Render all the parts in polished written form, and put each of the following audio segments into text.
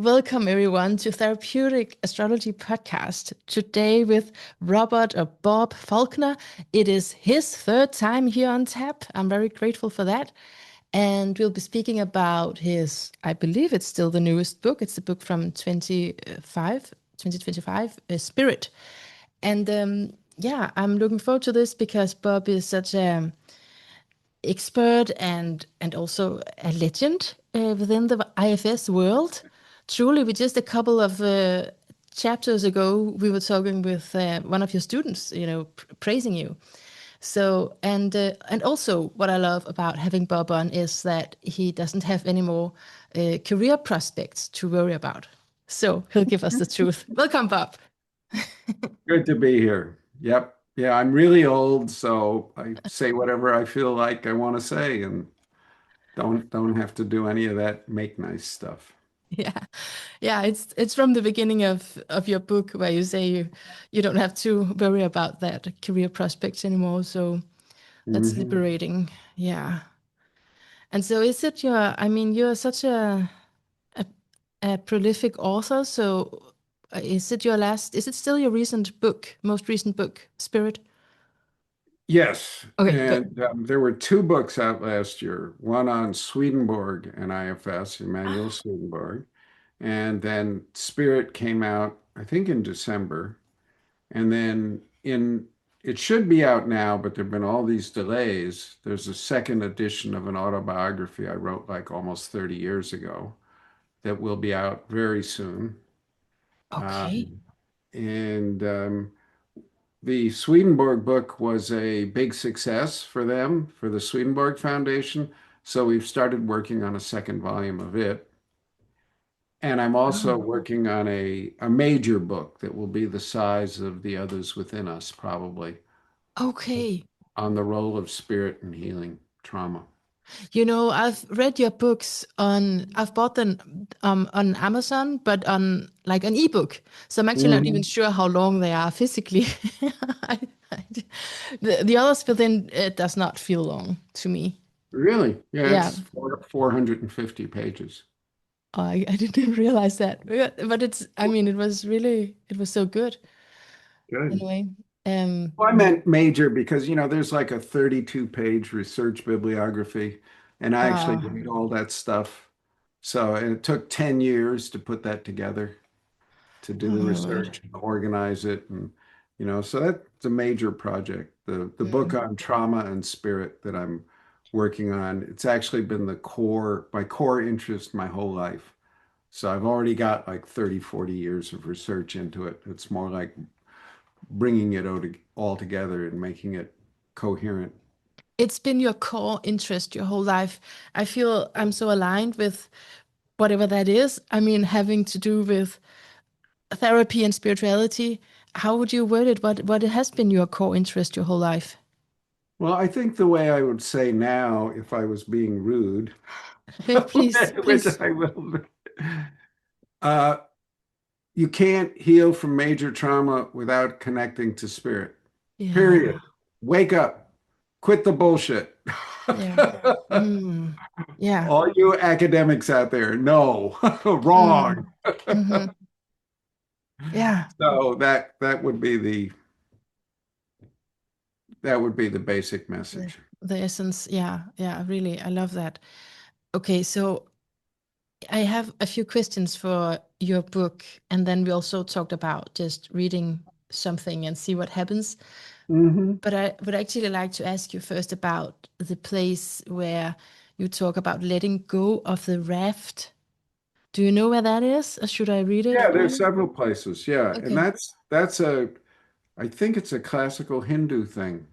Welcome everyone to Therapeutic Astrology Podcast. Today with Robert or Bob Falconer. It is his third time here on TAP. I'm very grateful for that. And we'll be speaking about his, I believe it's still the newest book. It's the book from 2025, Spirit. And yeah, I'm looking forward to this because Bob is such a expert and also a legend within the IFS world. Truly, we just a couple of chapters ago, we were talking with one of your students, praising you. So, and also what I love about having Bob on is that he doesn't have any more career prospects to worry about. So he'll give us the truth. Welcome, Bob. Good to be here. Yep. Yeah, I'm really old, so I say whatever I feel like I want to say and don't have to do any of that make nice stuff. Yeah, yeah, it's from the beginning of your book where you say you don't have to worry about that career prospects anymore. So that's Hmm. liberating. Yeah. And so is it your, I mean, you're such a, a prolific author. So is it still your most recent book, Spirit? Yes, Okay, good. and there were two books out last year, one on Swedenborg and IFS, Emanuel Swedenborg, and then Spirit came out, I think in December, and then in it should be out now, but there've been all these delays. There's a second edition of an autobiography I wrote like almost 30 years ago that will be out very soon. Okay. Um, and The Swedenborg book was a big success for them, for the Swedenborg Foundation. So we've started working on a second volume of it. And I'm also Oh, working on a major book that will be the size of the others within us, probably, okay. on the role of spirit in healing trauma. I've read your books I've bought them on Amazon, but on like an ebook. So I'm actually not even Mhm. sure how long they are physically. I, I, the others within it does not feel long to me. Really? Yeah, Yeah, it's 450 pages. I didn't even realize that. But I mean, it was so good Good. anyway. Um, Well, I meant major because, there's like a 32-page research bibliography, and I actually uh, read all that stuff. So it took 10 years to put that together, to do oh the my word. research and organize it. And, so that's a major project. The book Mm. on trauma and spirit that I'm working on, it's actually been my core interest my whole life. So I've already got like 30, 40 years of research into it. It's more like bringing it all together and making it coherent. It's been your core interest your whole life. I feel I'm so aligned with whatever that is. I mean, having to do with therapy and spirituality. How would you word it? What has been your core interest your whole life? Well, I think the way I would say now, if I was being rude, Please, which please. I will, uh, you can't heal from major trauma without connecting to spirit. Yeah, Period. Wake up. Quit the bullshit. yeah. Mm, yeah. All you academics out there, no, Mm, wrong. hmm. Yeah. So that would be the basic The, message. the essence. Yeah, yeah. Really, I love that. Okay, so I have a few questions for your book, and then we also talked about just reading something and see what happens. Hmm. But I would actually like to ask you first about the place where you talk about letting go of the raft. Do you know where that is, or should I read it Yeah, for there's you? several places. Yeah, and Okay. I think it's a classical Hindu thing.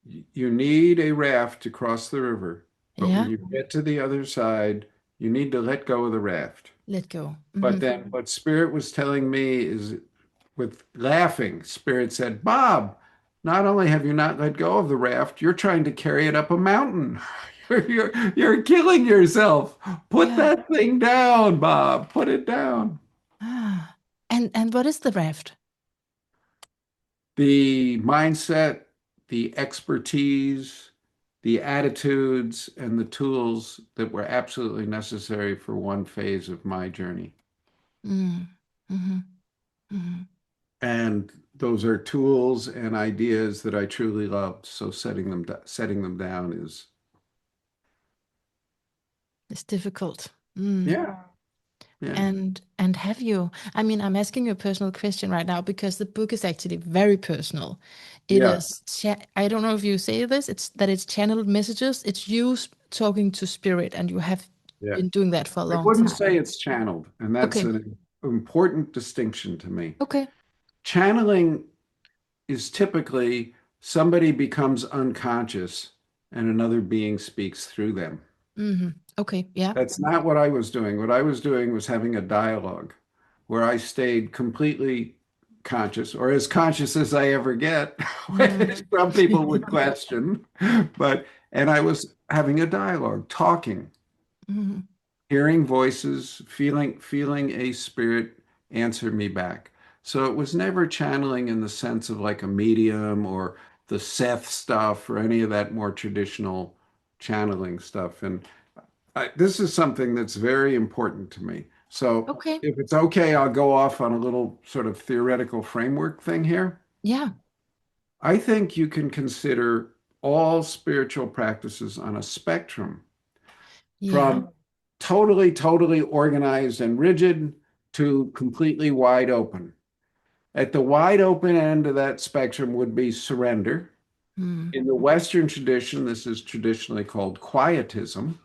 You need a raft to cross the river, but when Yeah. you get to the other side, you need to let go of the raft. Let go. But then what Spirit was telling me is with laughing, Spirit said, Bob, not only have you not let go of the raft, you're trying to carry it up a mountain. You're killing yourself. Put Yeah. that thing down, Bob. Put it down. Ah. And what is the raft? The mindset, the expertise, the attitudes and the tools that were absolutely necessary for one phase of my journey. Mm. Mhm. Mhm. And those are tools and ideas that I truly loved. So setting them down is, It's difficult. Mm. yeah, yeah, And have you, I mean, I'm asking you a personal question right now because the book is actually very personal. It yeah, is I don't know if you say this, it's that it's channeled messages. It's you talking to spirit, and you have yeah. been doing that for a I long wouldn't time. say it's channeled, and that's Okay. an important distinction to me. Okay. Channeling is typically somebody becomes unconscious and another being speaks through them. Mm-hmm. Okay. Yeah. That's not what I was doing. What I was doing was having a dialogue where I stayed completely conscious, or as conscious as I ever get, Mm. which some people would question, but and I was having a dialogue, talking, Mhm. hearing voices, feeling a spirit answer me back. So it was never channeling in the sense of like a medium or the Seth stuff or any of that more traditional channeling stuff. And this is something that's very important to me. So Okay. if it's okay, I'll go off on a little sort of theoretical framework thing here. Yeah. I think you can consider all spiritual practices on a spectrum Yeah. from totally organized and rigid to completely wide open. At the wide open end of that spectrum would be surrender. Mm. In the Western tradition, this is traditionally called quietism.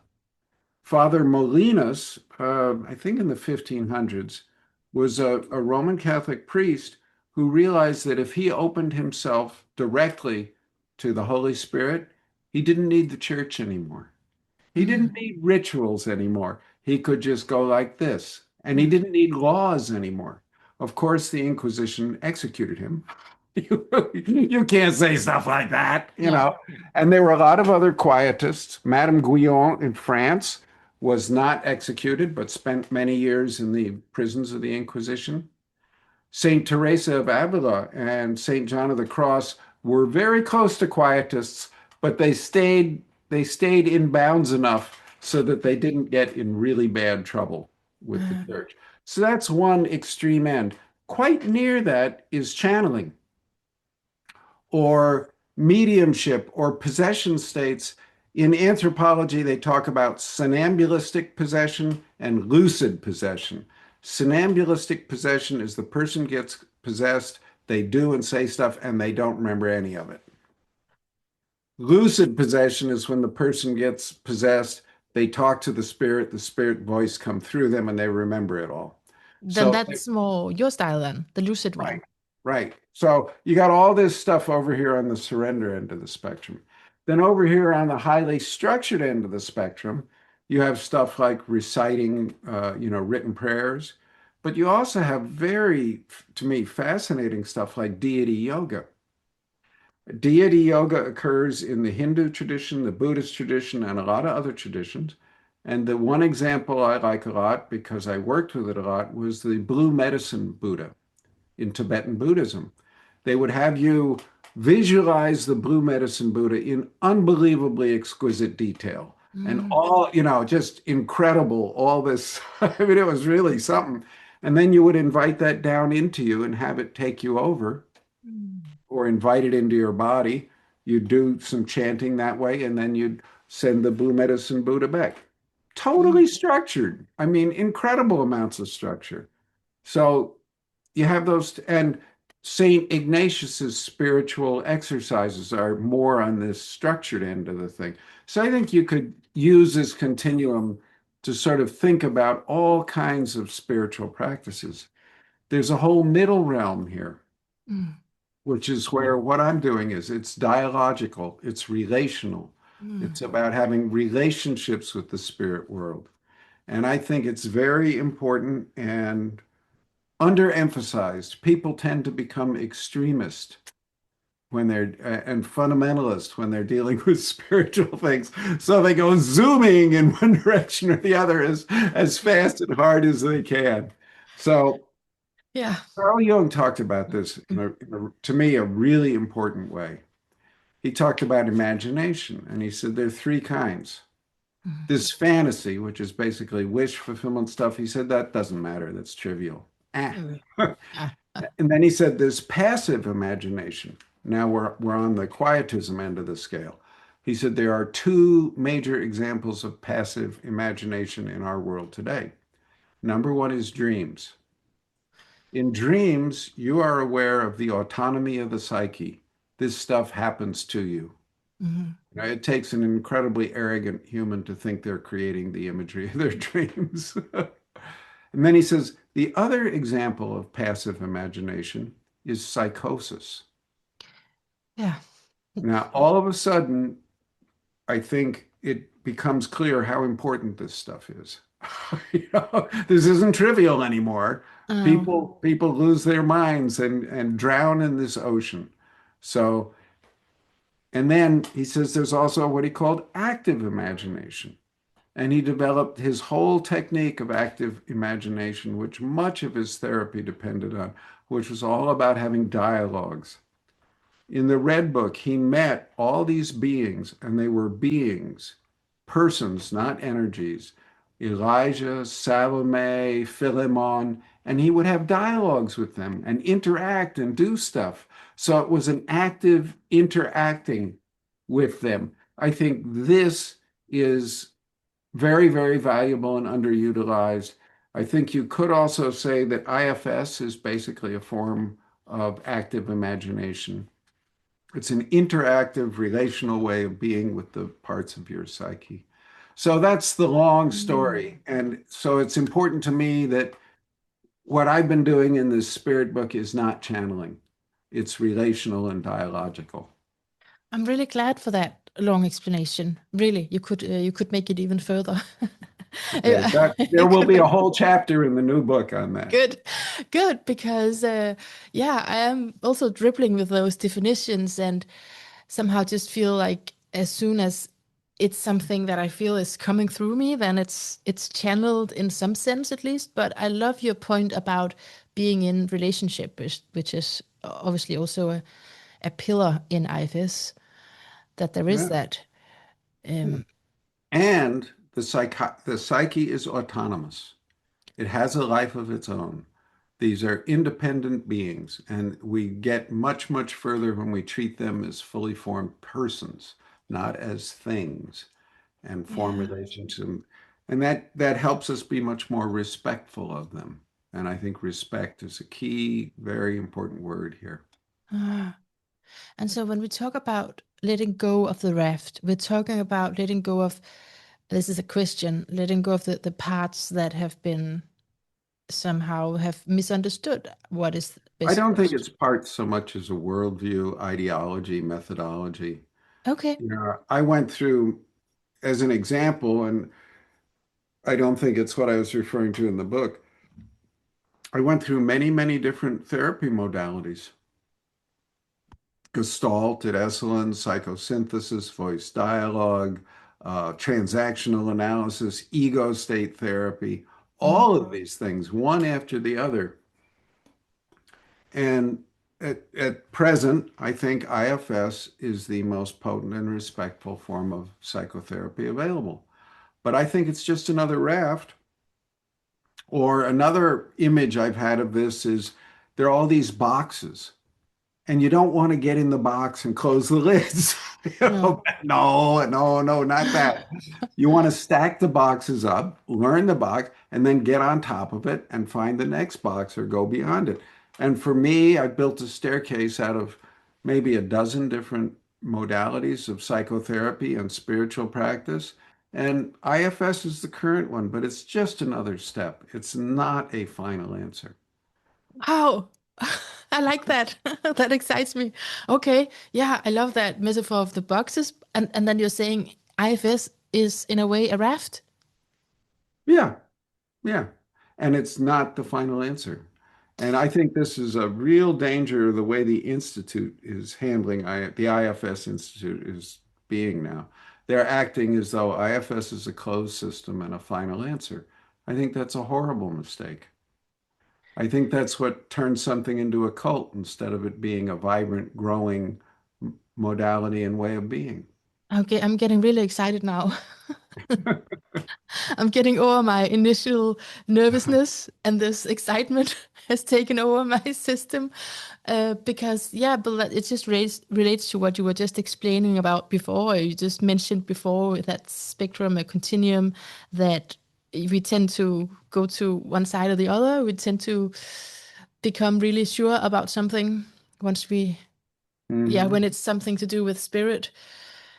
Father Molinas, I think in the 1500s, was a Roman Catholic priest who realized that if he opened himself directly to the Holy Spirit, he didn't need the church anymore. He didn't Mm. need rituals anymore. He could just go like this. And he Mm. didn't need laws anymore. Of course, the Inquisition executed him. You can't say stuff like that, you No. know. And there were a lot of other quietists. Madame Guyon in France was not executed, but spent many years in the prisons of the Inquisition. Saint Teresa of Avila and Saint John of the Cross were very close to quietists, but they stayed in bounds enough so that they didn't get in really bad trouble with the Uh, church. So that's one extreme end. Quite near that is channeling or mediumship or possession states. In anthropology, they talk about somnambulistic possession and lucid possession. Somnambulistic possession is the person gets possessed, they do and say stuff, and they don't remember any of it. Lucid possession is when the person gets possessed, they talk to the spirit voice come through them, and they remember it all. then So that's more your style then, the lucid one. right, right. So you got all this stuff over here on the surrender end of the spectrum. Then over here on the highly structured end of the spectrum, you have stuff like reciting, written prayers, but you also have very, to me, fascinating stuff like deity yoga. Deity yoga occurs in the Hindu tradition, the Buddhist tradition, and a lot of other traditions. And the one example I like a lot because I worked with it a lot was the blue medicine Buddha in Tibetan Buddhism. They would have you visualize the blue medicine Buddha in unbelievably exquisite detail and Mm. all, just incredible, all this. I mean, it was really something. And then you would invite that down into you and have it take you over Mm. or invite it into your body. You'd do some chanting that way, and then you'd send the blue medicine Buddha back. Mm. Totally structured. I mean, incredible amounts of structure. So you have those, and Saint Ignatius's spiritual exercises are more on this structured end of the thing. So I think you could use this continuum to sort of think about all kinds of spiritual practices. There's a whole middle realm here, Mm. which is where what I'm doing is it's dialogical, it's relational. Mm. It's about having relationships with the spirit world. And I think it's very important and underemphasized. People tend to become extremist when they're and fundamentalist when they're dealing with spiritual things. So they go zooming in one direction or the other as fast and hard as they can. So Yeah. Carl Jung talked about this Mm. to me, a really important way. he talked about imagination, and he said there are three kinds. Mhm. This fantasy, which is basically wish fulfillment stuff, he said that doesn't matter. That's trivial. Ah. Mm. Ah, ah. And then he said there's passive imagination. Now we're on the quietism end of the scale. He said there are two major examples of passive imagination in our world today. Number one is dreams. In dreams, you are aware of the autonomy of the psyche. This stuff happens to you. Mhm. Now, it takes an incredibly arrogant human to think they're creating the imagery of their dreams. And then he says the other example of passive imagination is psychosis. Yeah. Now, all of a sudden, I think it becomes clear how important this stuff is. This isn't trivial anymore. Oh. People lose their minds and drown in this ocean. So, and then he says there's also what he called active imagination. And he developed his whole technique of active imagination, which much of his therapy depended on, which was all about having dialogues. In the Red Book, he met all these beings, and they were beings, persons, not energies. Elijah, Salome, Philemon, and he would have dialogues with them and interact and do stuff. So it was an active interacting with them. I think this is very, very valuable and underutilized. I think you could also say that IFS is basically a form of active imagination. It's an interactive, relational way of being with the parts of your psyche. So that's the long Mm. story. And so it's important to me that what I've been doing in this spirit book is not channeling, it's relational and dialogical. I'm really glad for that long explanation. Really, you could make it even further. Okay, Yeah, that there you will could be a make whole chapter in the new book on that. good, good because yeah, I am also dribbling with those definitions and somehow just feel like as soon as it's something that I feel is coming through me, then it's channeled in some sense at least. But I love your point about being in relationship, which is obviously also a pillar in IFS, that there is Yeah. that. Yeah. Um, And the psyche is autonomous. It has a life of its own. These are independent beings, and we get much, much further when we treat them as fully formed persons, not as things, and form yeah. relationships. And that helps us be much more respectful of them. And I think respect is a key, very important word here. Ah. And so when we talk about letting go of the raft, we're talking about letting go of, this is a question, letting go of the parts that have been somehow have misunderstood what is I best don't for think us. it's part so much as a worldview, ideology, methodology. Okay. I went through, as an example, and I don't think it's what I was referring to in the book. I went through many, many different therapy modalities. Gestalt at Esalen, psychosynthesis, voice dialogue, transactional analysis, ego state therapy, Mhm. all of these things, one after the other. And at present, I think IFS is the most potent and respectful form of psychotherapy available. But I think it's just another raft. Or another image I've had of this is there are all these boxes, and you don't want to get in the box and close the lids. No. No, no, no, not that. You want to stack the boxes up, learn the box, and then get on top of it and find the next box or go beyond it. And for me, I built a staircase out of maybe a dozen different modalities of psychotherapy and spiritual practice. And IFS is the current one, but it's just another step. It's not a final answer. Wow. I like that. That excites me. Okay. Yeah, I love that metaphor of the boxes. And then you're saying IFS is in a way a raft. Yeah, yeah. And it's not the final answer. And I think this is a real danger the way the Institute is handling the IFS Institute is being now. They're acting as though IFS is a closed system and a final answer. I think that's a horrible mistake. I think that's what turns something into a cult instead of it being a vibrant, growing modality and way of being. Okay, I'm getting really excited now. I'm getting over my initial nervousness, and this excitement has taken over my system. Because yeah, but it just relates to what you were just explaining about before. You just mentioned before with that spectrum, a continuum, that we tend to go to one side or the other. We tend to become really sure about something once we, yeah, Hmm. when it's something to do with spirit.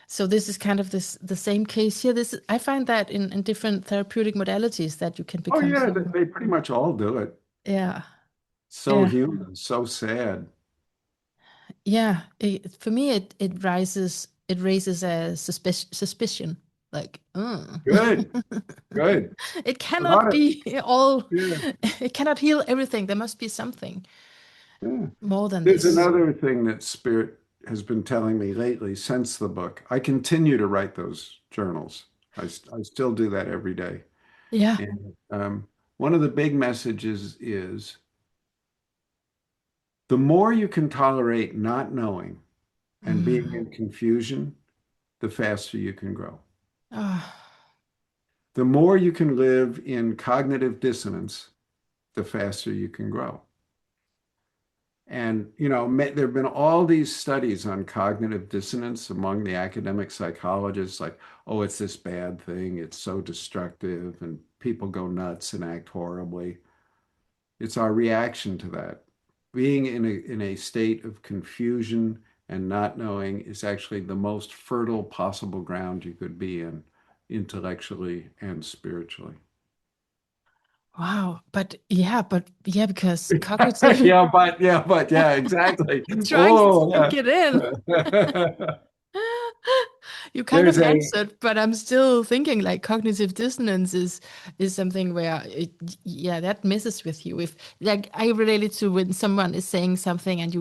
So this is kind of the same case here. This I find that in different therapeutic modalities that you can Oh become yeah, so, they pretty much all do it. yeah, So yeah, human, so sad. yeah. For me, it raises a suspicion, like, Good, good. it A cannot lot of be all. yeah, It cannot heal everything. There must be something yeah. more than There's this. another thing that Spirit has been telling me lately since the book. I continue to write those journals. I still do that every day. Yeah. And one of the big messages is the more you can tolerate not knowing and being Mm. in confusion, the faster you can grow. Oh. The more you can live in cognitive dissonance, the faster you can grow. And, there have been all these studies on cognitive dissonance among the academic psychologists, like, oh, it's this bad thing, it's so destructive, and people go nuts and act horribly. It's our reaction to that. Being in a state of confusion and not knowing is actually the most fertile possible ground you could be in, intellectually and spiritually. Wow. But yeah, because cognitive, Yeah, exactly. trying to Oh, sink it in. yeah. You kind There's of a answered, but I'm still thinking like cognitive dissonance is something where yeah, that messes with you. If like I relate it to when someone is saying something and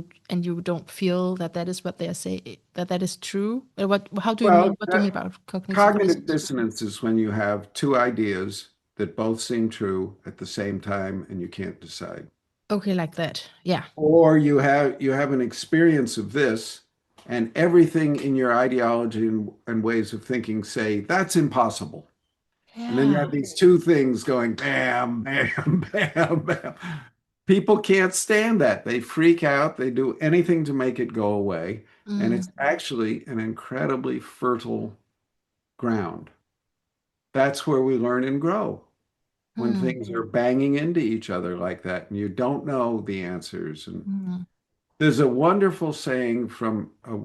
you don't feel that that is what they are saying, that is true. What? How do you mean? well, What do you mean about cognitive cognitive dissonance? dissonance is when you have two ideas that both seem true at the same time and you can't decide. Okay, like that. Yeah. Or you have an experience of this and everything in your ideology and ways of thinking say that's impossible. And then you have Yeah. these two things going bam, bam, bam, bam. People can't stand that. They freak out. They do anything to make it go away. And Mm. it's actually an incredibly fertile ground. That's where we learn and grow when Mm. things are banging into each other like that and you don't know the answers. And Mm. there's a wonderful saying from a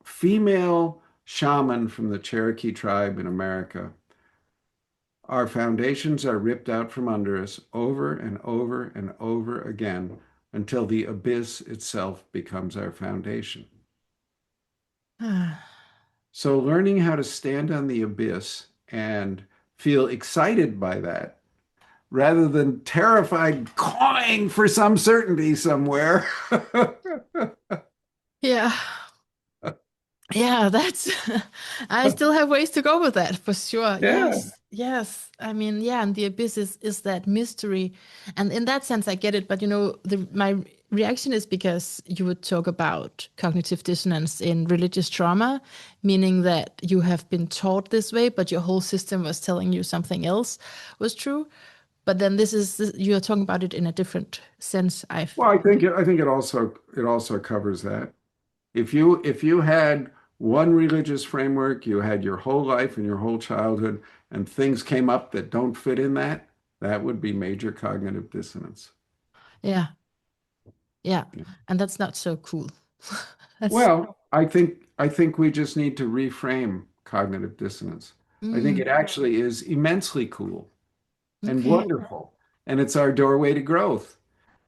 female shaman from the Cherokee tribe in America. Our foundations are ripped out from under us over and over and over again until the abyss itself becomes our foundation. Ah. So, learning how to stand on the abyss and feel excited by that rather than terrified, clawing for some certainty somewhere. Yeah. Yeah, that's I still have ways to go with that for sure. Yeah. Yes, yes. I mean, yeah, and the abyss is that mystery. And in that sense I get it, but my reaction is because you would talk about cognitive dissonance in religious trauma, meaning that you have been taught this way, but your whole system was telling you something else was true. But then you're talking about it in a different sense. Well, I think it also covers that. If you had one religious framework, you had your whole life and your whole childhood, and things came up that don't fit in that, that would be major cognitive dissonance. Yeah, yeah. And that's not so cool. That's Well, I think we just need to reframe cognitive dissonance. I think mm, it actually is immensely cool and okay. wonderful, and it's our doorway to growth.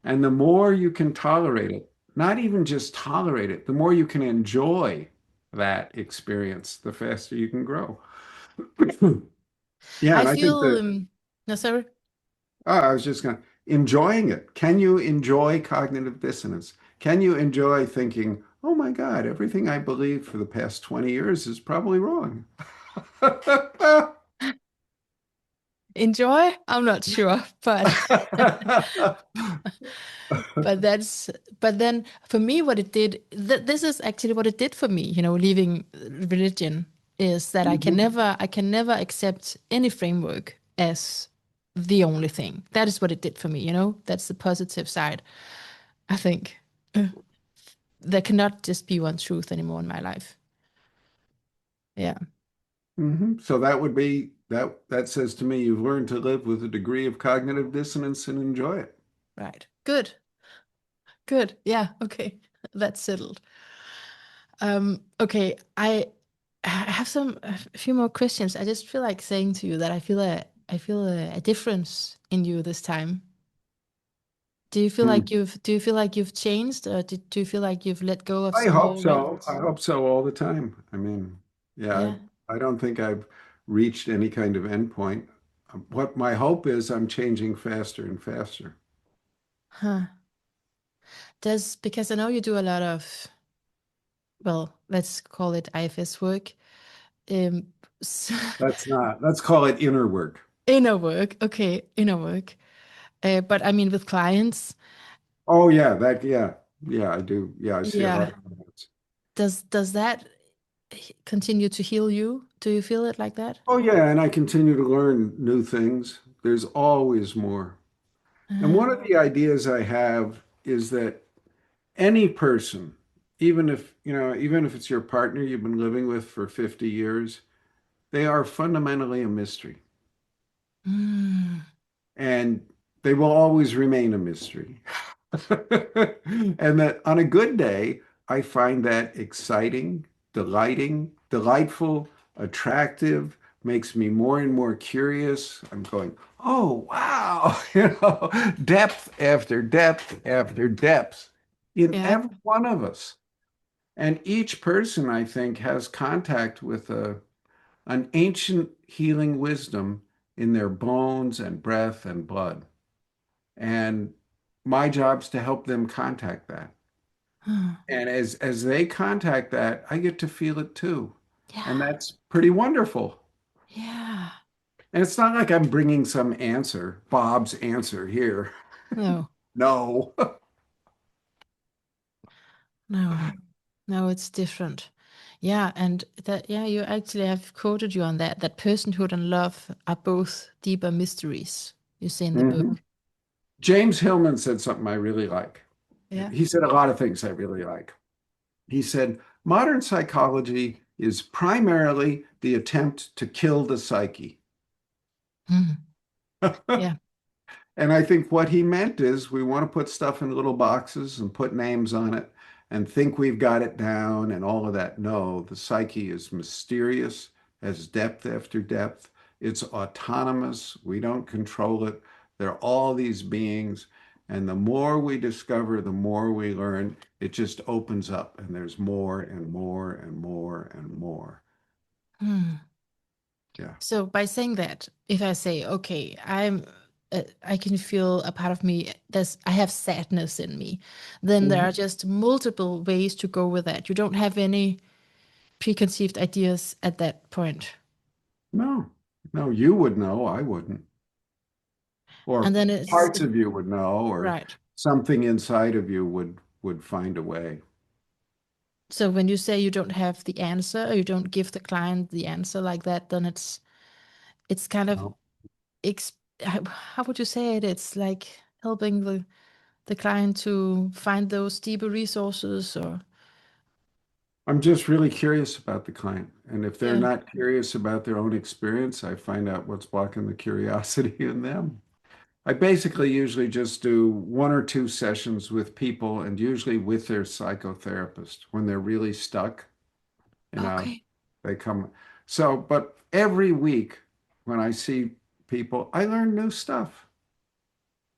And the more you can tolerate it, not even just tolerate it, the more you can enjoy that experience, the faster you can grow. Yeah, I and I think feel that no, sorry. I was just going to enjoying it. Can you enjoy cognitive dissonance? Can you enjoy thinking, oh my God, everything I believed for the past 20 years is probably wrong? Enjoy? I'm not sure, but but that's but then for me what it did this is actually what it did for me, leaving religion, is that Mhm. I can never accept any framework as the only thing. That is what it did for me, that's the positive side, I think. There cannot just be one truth anymore in my life. Yeah. So that would be that says to me you've learned to live with a degree of cognitive dissonance and enjoy it. Right. Good. Yeah, okay. That's settled. Okay, I have a few more questions. I just feel like saying to you that I feel a difference in you this time. Hmm. Do you feel like you've changed, or do you feel like you've let go of I some hope old so. I ways? hope so all the time. I mean, yeah, Yeah. I don't think I've reached any kind of endpoint. What my hope is, I'm changing faster and faster. Huh. Does Because I know you do a lot of, well, let's call it IFS work. Um, s- Let's call it inner work. Inner work. Okay, inner work. But I mean with clients. Oh yeah, yeah, I do. Yeah, I see a lot Yeah. of clients. Does that continue to heal you? Do you feel it like that? Oh yeah, and I continue to learn new things. There's always more. And Uh, one of the ideas I have is that any person, even if it's your partner you've been living with for 50 years, they are fundamentally a mystery. mm, And they will always remain a mystery. And that on a good day, I find that exciting, delightful, attractive, makes me more and more curious. I'm going, oh, wow, depth after depth after depth in yeah. every one of us. And each person, I think, has contact with an ancient healing wisdom in their bones and breath and blood. And my job's to help them contact that. Mm, And as they contact that, I get to feel it too. And yeah. that's pretty wonderful. Yeah. And it's not like I'm bringing some answer, Bob's answer here. No. No. No. No, it's different. Yeah, and that yeah, you actually have quoted you on that. That personhood and love are both deeper mysteries, you say in the book. Mhm. James Hillman said something I really like. Yeah. He said a lot of things I really like. He said, modern psychology is primarily the attempt to kill the psyche. Mm, yeah. And I think what he meant is we want to put stuff in little boxes and put names on it and think we've got it down and all of that. No, the psyche is mysterious, has depth after depth. It's autonomous. We don't control it. There are all these beings. And the more we discover, the more we learn. It just opens up and there's more and more and more and more. Mm. Yeah. So by saying that, if I say, okay, I can feel a part of me, I have sadness in me, then there Mhm. are just multiple ways to go with that. You don't have any preconceived ideas at that point. No, no, you would know. I wouldn't. And Or then parts of you would know, or right. something inside of you would find a way. So when you say you don't have the answer, or you don't give the client the answer like that, then it's kind of No. ex how would you say it? It's like helping the client to find those deeper resources, or I'm just really curious about the client. And if they're yeah. not curious about their own experience, I find out what's blocking the curiosity in them. I basically usually just do one or two sessions with people and usually with their psychotherapist when they're really stuck, you know, Okay. they come. So, but every week when I see people, I learn new stuff.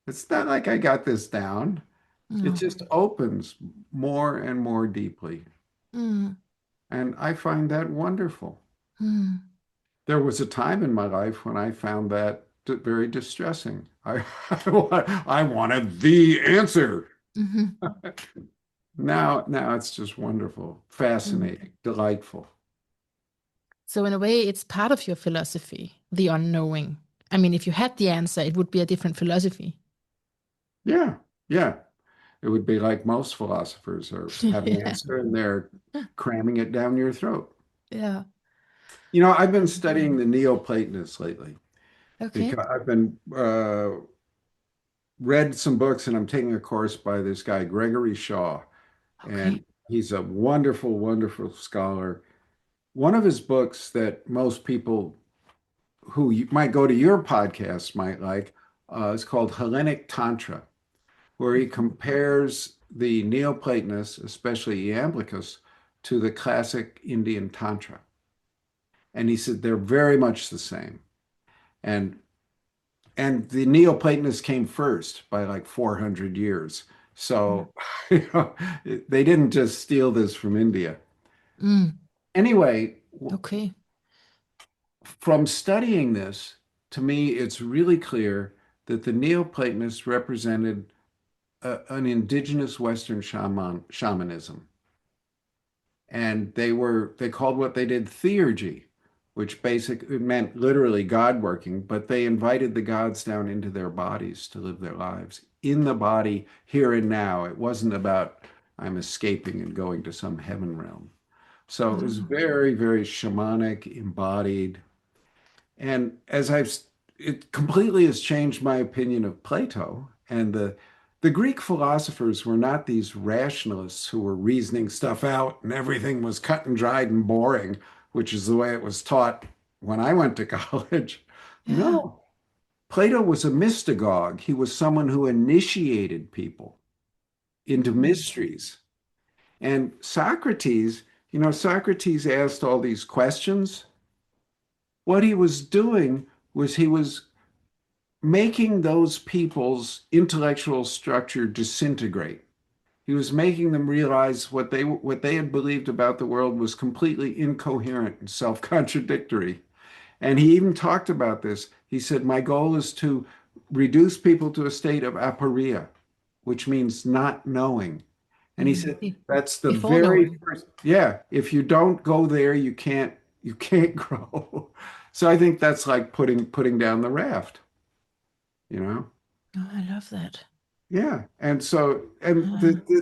It's not like I got this down. It No. just opens more and more deeply. Mm, And I find that wonderful. mm, There was a time in my life when I found that very distressing. I wanted the answer. hmm Now it's just wonderful, mm. fascinating, delightful. So in a way, it's part of your philosophy, the unknowing. I mean, if you had the answer, it would be a different philosophy. Yeah, yeah. It would be like most philosophers are have an Yeah. answer and they're cramming it down your throat. Yeah. I've been studying the Neoplatonists lately Okay. because I've been read some books and I'm taking a course by this guy, Gregory Shaw, Okay. and he's a wonderful, wonderful scholar. One of his books that most people who might go to your podcast might like is called Hellenic Tantra, where he compares the Neoplatonists, especially Iamblichus, to the classic Indian Tantra. And he said they're very much the same. And the Neoplatonists came first by like 400 years. Mm. So, they didn't just steal this from India. Mm. Anyway, Okay. from studying this, to me, it's really clear that the Neoplatonists represented an indigenous Western shamanism. And they called what they did theurgy, which basically meant literally God working, but they invited the gods down into their bodies to live their lives in the body here and now. It wasn't about I'm escaping and going to some heaven realm. So it was Ah. very, very shamanic, embodied. And it completely has changed my opinion of Plato. And the Greek philosophers were not these rationalists who were reasoning stuff out and everything was cut and dried and boring, which is the way it was taught when I went to college. Yeah. No, Plato was a mystagogue. He was someone who initiated people into Mm. mysteries. And Socrates asked all these questions. What he was doing was he was making those people's intellectual structure disintegrate. He was making them realize what they had believed about the world was completely incoherent and self-contradictory. And he even talked about this. He said, "My goal is to reduce people to a state of aporia, which means not knowing." And he Mm. said, "That's the Before very knowing. first, yeah, if you don't go there, you can't grow." So I think that's like putting down the raft, you know? Oh, I love that. Yeah. And so, and Ah.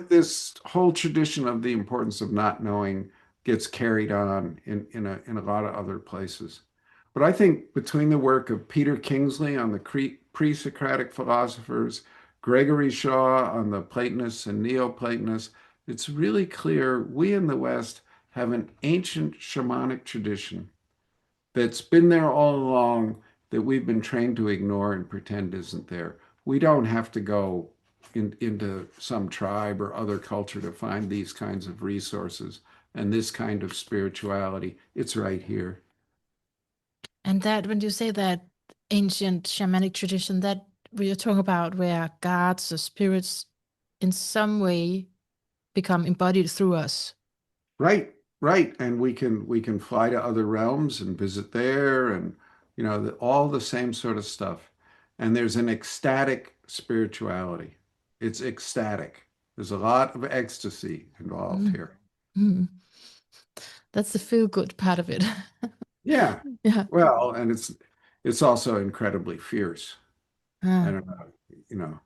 this whole tradition of the importance of not knowing gets carried on in a lot of other places. But I think between the work of Peter Kingsley on the pre-Socratic philosophers, Gregory Shaw on the Platonists and Neoplatonists, it's really clear we in the West have an ancient shamanic tradition that's been there all along that we've been trained to ignore and pretend isn't there. We don't have to go into some tribe or other culture to find these kinds of resources and this kind of spirituality. It's right here. And that when you say that ancient shamanic tradition, that we are talking about where gods or spirits in some way become embodied through us. Right, right. And we can fly to other realms and visit there and all the same sort of stuff. And there's an ecstatic spirituality. It's ecstatic. There's a lot of ecstasy involved Mm. here. Mm. That's the feel good part of it. Yeah. Yeah. Well, and it's also incredibly fierce. I Ah. don't know, you know,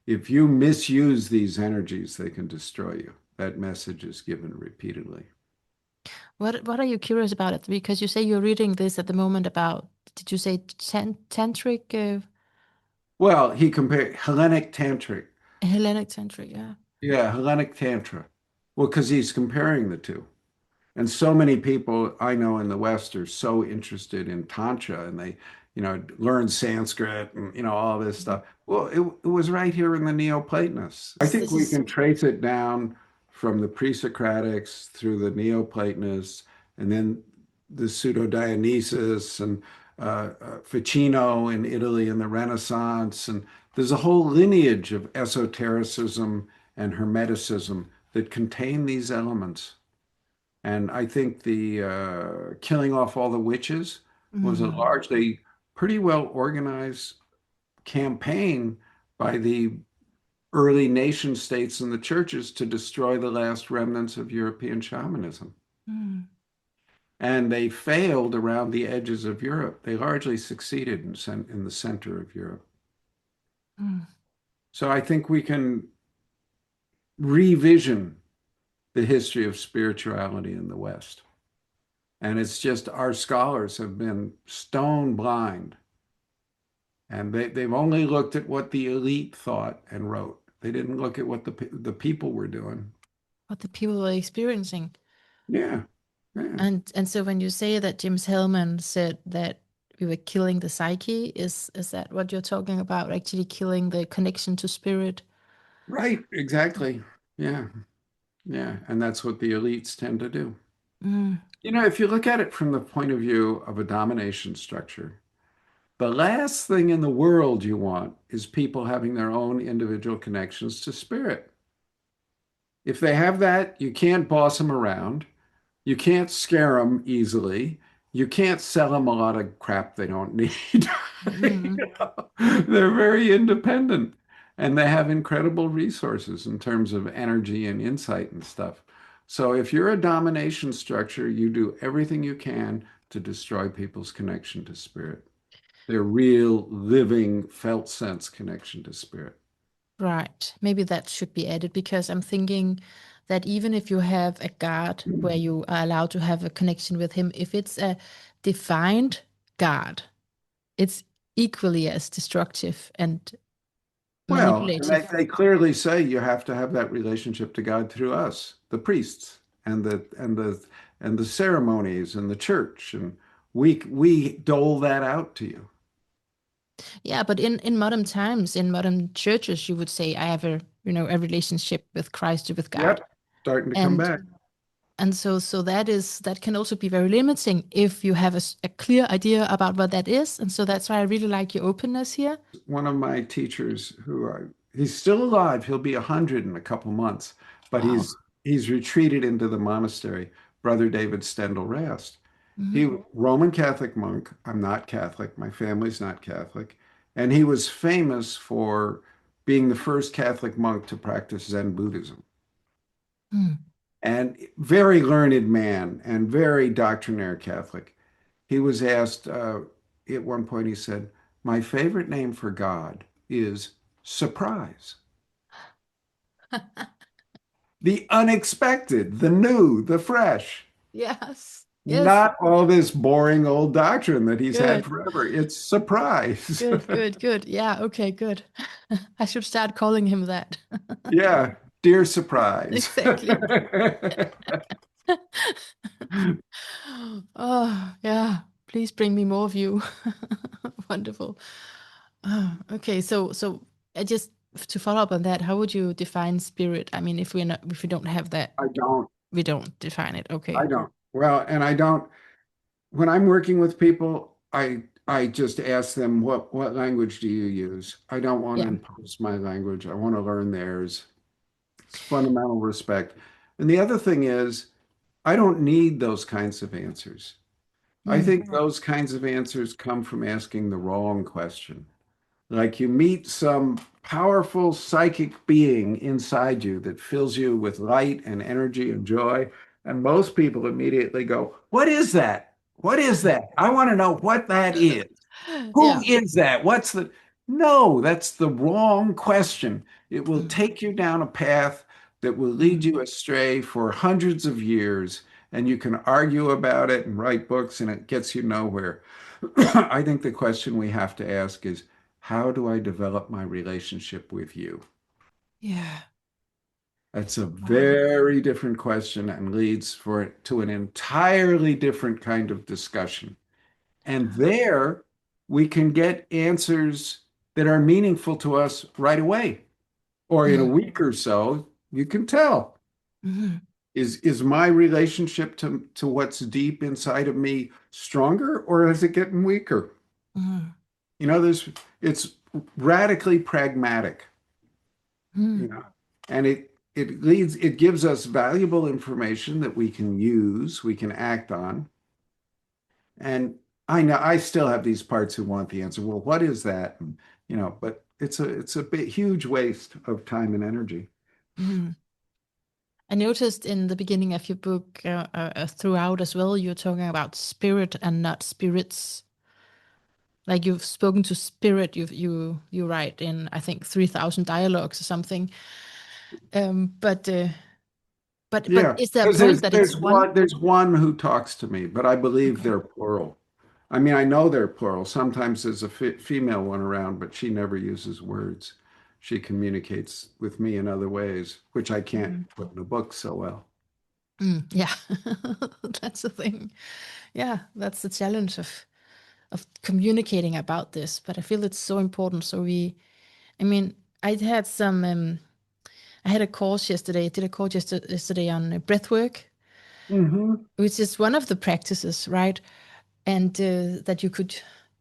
if you misuse these energies, they can destroy you. That message is given repeatedly. What are you curious about it? Because you say you're reading this at the moment about, did you say tantric, Well, he compared Hellenic Tantric. Hellenic tantric? Yeah. Yeah, Hellenic Tantra. Well, because he's comparing the two. And so many people I know in the West are so interested in Tantra and they, learn Sanskrit and, all this Mhm. stuff. Well, it was right here in the Neoplatonists. I think This we is. can trace it down from the pre-Socratics through the Neoplatonists and then the Pseudo-Dionysus and Ficino in Italy in the Renaissance. And there's a whole lineage of esotericism and Hermeticism that contain these elements. And I think the killing off all the witches was a Mm. largely pretty well organized campaign by the early nation states and the churches to destroy the last remnants of European shamanism. Mm. and they failed around the edges of Europe. They largely succeeded in the center of Europe. Mm. So I think we can revision the history of spirituality in the West. And it's just our scholars have been stone blind, and they've only looked at what the elite thought and wrote. They didn't look at what the people were doing. What the people were experiencing. Yeah, yeah. And so when you say that James Hellman said that we were killing the psyche, is that what you're talking about? Actually killing the connection to spirit? Right, exactly. Yeah, yeah. And that's what the elites tend to do. Mm. You know, if you look at it from the point of view of a domination structure, the last thing in the world you want is people having their own individual connections to spirit. If they have that, you can't boss them around. You can't scare them easily. You can't sell them a lot of crap they don't need. Mm. They're very independent and they have incredible resources in terms of energy and insight and stuff. So if you're a domination structure, you do everything you can to destroy people's connection to spirit, their real, living, felt sense connection to spirit. Right. Maybe that should be added because I'm thinking that even if you have a God where you are allowed to have a connection with him, if it's a defined God, it's equally as destructive and Well, and they, manipulative. they clearly say you have to have that relationship to God through us, the priests, and the ceremonies and the church, and we dole that out to you. Yeah, but in modern times, in modern churches, you would say I have a relationship with Christ or with God. Yep, starting to come And back. and so that can also be very limiting if you have a clear idea about what that is. And so that's why I really like your openness here. One of my teachers, he's still alive. He'll be 100 in a couple months, but Wow. he's retreated into the monastery. Brother David Stendhal Rast. Mhm. He Roman Catholic monk. I'm not Catholic. My family's not Catholic. And he was famous for being the first Catholic monk to practice Zen Buddhism. Mm. And very learned man and very doctrinaire Catholic. He was asked at one point, he said, "My favorite name for God is surprise. The unexpected, the new, the fresh. Yes. Yes. Not all this boring old doctrine that he's had Good. forever. It's surprise." Good. Good. Good. Yeah. Okay. Good. I should start calling him that. Yeah, dear surprise. Exactly. Oh, yeah. Please bring me more of you. Wonderful. Oh, okay. So I just to follow up on that, how would you define spirit? I mean, if we don't have that, I don't. we don't define it. I Okay. don't. Well, and I don't. When I'm working with people, I just ask them what language do you use? I don't want to Yeah. impose my language. I want to learn theirs. It's fundamental respect. And the other thing is, I don't need those kinds of answers. I Mm. think those kinds of answers come from asking the wrong question. Like you meet some powerful psychic being inside you that fills you with light and energy and joy. And most people immediately go, "What is that? What is that? I want to know what that is. Who Yeah. is that? What's the?" No, that's the wrong question. It will Mm. take you down a path that will lead Mm. you astray for hundreds of years. And you can argue about it and write books, and it gets you nowhere. I think the question we have to ask is, how do I develop my relationship with you? Yeah. That's a Wow. very different question and leads to an entirely different kind of discussion. And there we can get answers that are meaningful to us right away. Or in a Mm. week or so, you can tell. Mm. Is my relationship to what's deep inside of me stronger or is it getting weaker? Mm. You know, it's radically pragmatic, Mm. you know, and it gives us valuable information that we can use, we can act on. And I know I still have these parts who want the answer. Well, what is that? And, but it's a big huge waste of time and energy. Mm. I noticed in the beginning of your book, throughout as well, you're talking about spirit and not spirits. Like you've spoken to spirit, you write in I think 3,000 dialogues or something. But but Yeah, is there a because point that it's one? there's one who talks to me, but I believe Okay. they're plural. I mean, I know they're plural. Sometimes there's a female one around, but she never uses words. She communicates with me in other ways, which I can't Mm. put in a book so well. Yeah, that's the thing. Yeah, that's the challenge of communicating about this. But I feel it's so important. So I mean, I had some. I had a course yesterday. I did a course yesterday on breath work, Hmm. which is one of the practices, right? And that you could,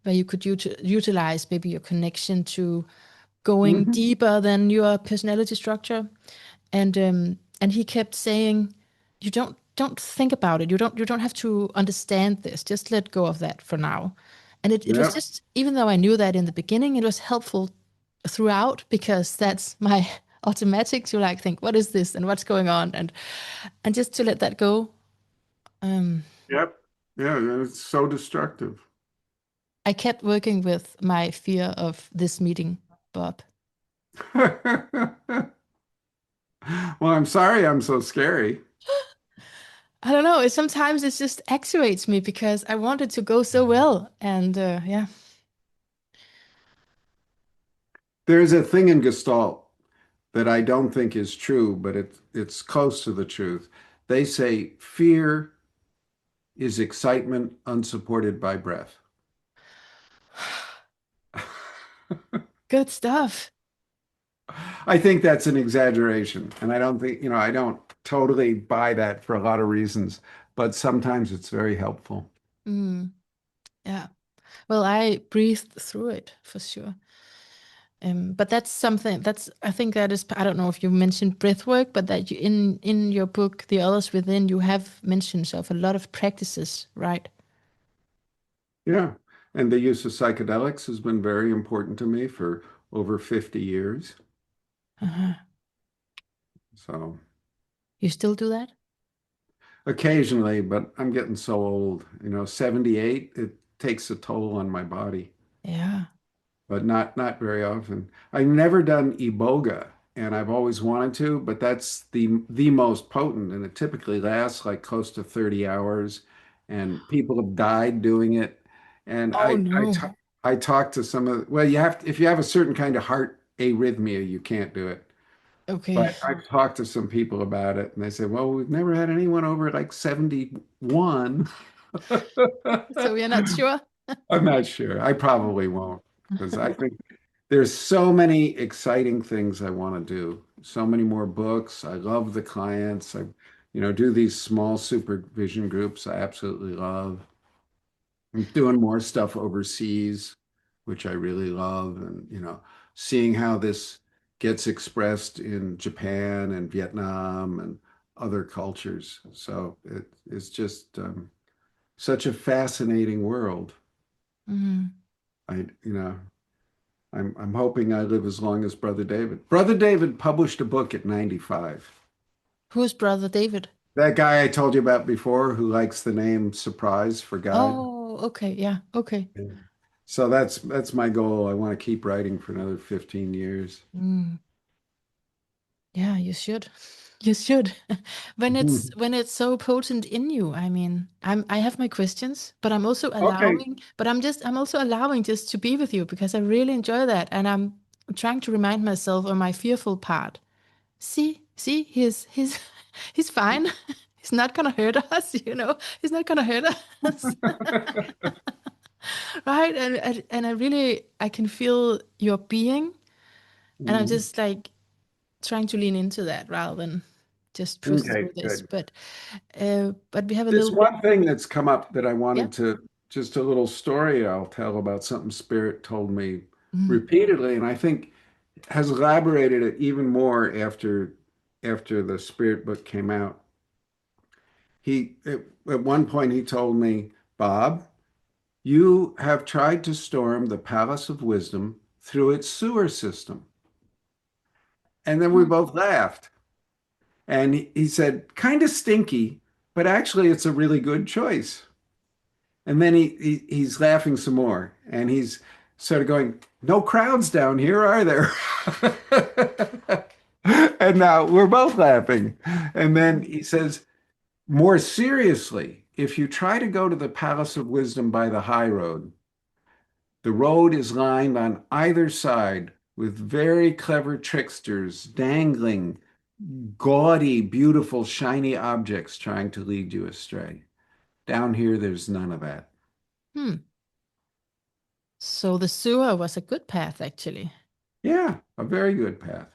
where you could utilize maybe your connection to going Hmm. deeper than your personality structure. And he kept saying, you don't think about it. You don't have to understand this. Just let go of that for now. And it was Yeah, just, even though I knew that in the beginning, it was helpful throughout because that's my automatic to like think, what is this and what's going on? And just to let that go. Um, yep, yeah. It's so destructive. I kept working with my fear of this meeting, Bob. Well, I'm sorry I'm so scary. I don't know. Sometimes it just actuates me because I want it to go so well. And yeah. There's a thing in Gestalt that I don't think is true, but it's close to the truth. They say fear is excitement unsupported by breath. Good stuff. I think that's an exaggeration, and I don't think, I don't totally buy that for a lot of reasons, but sometimes it's very helpful. Mm, yeah. Well, I breathed through it for sure. But that's something that's I think that is I don't know if you mentioned breath work, but that you in your book, The Others Within, you have mentions of a lot of practices, right? Yeah. And the use of psychedelics has been very important to me for over 50 years. Uh-huh. So You still do that? occasionally, but I'm getting so old, 78, it takes a toll on my body. Yeah. But not very often. I've never done iboga, and I've always wanted to, but that's the most potent, and it typically lasts like close to 30 hours, and people have died doing it. And Oh no. I talked to some of well, you have if you have a certain kind of heart arrhythmia, you can't do it. Okay. But I've talked to some people about it, and they say, "Well, we've never had anyone over like 71." So you're not sure? I'm not sure. I probably won't because I think there's so many exciting things I want to do. So many more books. I love the clients. Do these small supervision groups. I absolutely love. I'm doing more stuff overseas, which I really love, and seeing how this gets expressed in Japan and Vietnam and other cultures. So it's just such a fascinating world. Mhm. I I'm hoping I live as long as Brother David. Brother David published a book at 95. Who's brother David? That guy I told you about before who likes the name Surprise for God. Oh, okay. Yeah. Okay. Yeah. So that's my goal. I want to keep writing for another 15 years. Mm. Yeah, you should. You should. When it's so potent in you. I mean, I have my questions, but Okay. I'm also allowing just to be with you because I really enjoy that. And I'm trying to remind myself of my fearful part. See, he's he's fine. He's not gonna hurt us, you know. He's not gonna hurt us. Right? And I really I can feel your being, and I'm Mhm. just like trying to lean into that rather than just push Okay, through this. good. But we have a There's little bit. one thing that's come up that I Yeah. wanted to just a little story I'll tell about something Spirit told me Mm. repeatedly, and I think has elaborated it even more after the Spirit book came out. At one point he told me, Bob, you have tried to storm the Palace of Wisdom through its sewer system. And then we Mm. both laughed. And he said, kind of stinky, but actually it's a really good choice. And then he's laughing some more, and he's sort of going, "No crowds down here, are there?" And now we're both laughing. And then he says, more seriously, if you try to go to the Palace of Wisdom by the high road, the road is lined on either side with very clever tricksters dangling gaudy, beautiful, shiny objects trying to lead you astray. Down here, there's none of that. Hmm. So the sewer was a good path, actually. Yeah, a very good path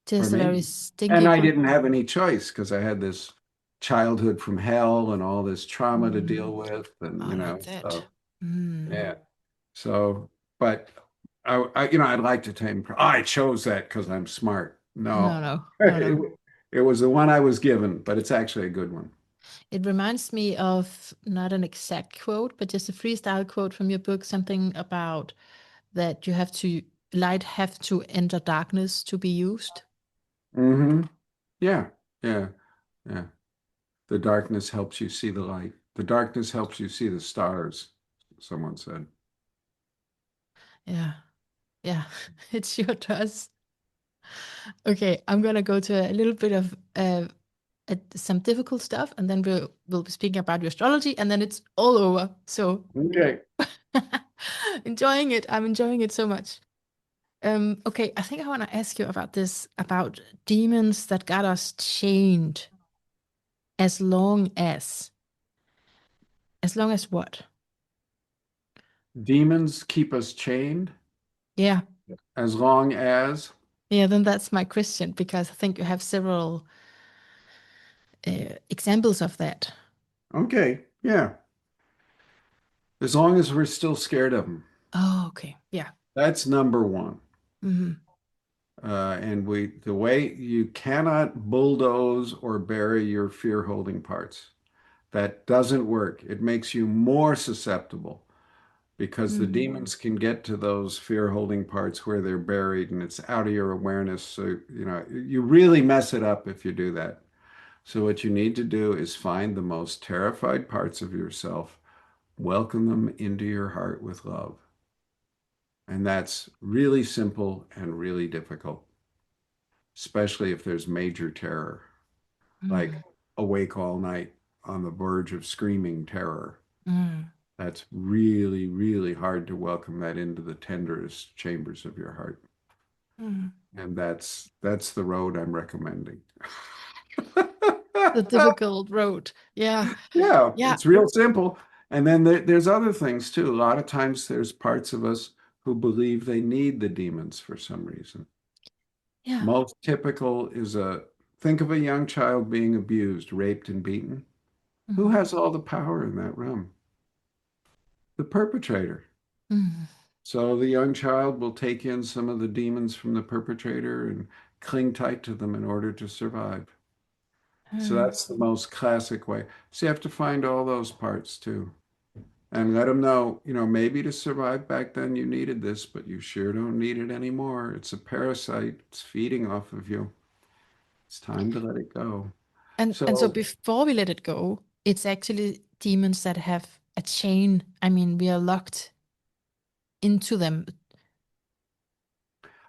for Just a very me. And stinky I good. didn't have any choice because I had this childhood from hell and all this trauma to deal Mm. with. And, Oh, like that. so Mm. yeah. So, but I'd like to tell him, oh, I chose that because I'm smart. No, No, no, no, it, no. it was the one I was given, but it's actually a good one. It reminds me of not an exact quote, but just a freestyle quote from your book, something about that you have to light have to enter darkness to be used. Hmm. Yeah, yeah, yeah. The darkness helps you see the light. The darkness helps you see the stars, someone said. Yeah, yeah, it sure does. Okay, I'm gonna go to a little bit of some difficult stuff, and then we'll be speaking about your astrology, and then it's all over. So Okay. enjoying it. I'm enjoying it so much. Okay, I think I want to ask you about this, about demons that got us chained as long as what? Demons keep us chained Yeah. as long as, Yeah, then that's my question because I think you have several examples of that. okay, yeah, as long as we're still scared of them. Oh, okay. Yeah. That's number one. Hmm. And the way you cannot bulldoze or bury your fear holding parts. That doesn't work. It makes you more susceptible because the Hmm. demons can get to those fear holding parts where they're buried and it's out of your awareness. So, you really mess it up if you do that. So, what you need to do is find the most terrified parts of yourself, welcome them into your heart with love. And that's really simple and really difficult, especially if there's major terror, like Mm. awake all night on the verge of screaming terror. Mm. That's really, really hard to welcome that into the tenderest chambers of your heart. Mm. And that's the road I'm recommending. The difficult road. Yeah. Yeah, Yeah. it's real simple. And then there's other things too. A lot of times there's parts of us who believe they need the demons for some reason. Yeah. Most typical is think of a young child being abused, raped, and beaten. Who Hmm. has all the power in that room? The perpetrator. Hmm. So the young child will take in some of the demons from the perpetrator and cling tight to them in order to survive. So Mm. that's the most classic way. So you have to find all those parts too and let them know, maybe to survive back then you needed this, but you sure don't need it anymore. It's a parasite. It's feeding off of you. It's time to let it go. And so So before we let it go, it's actually demons that have a chain. I mean, we are locked into them.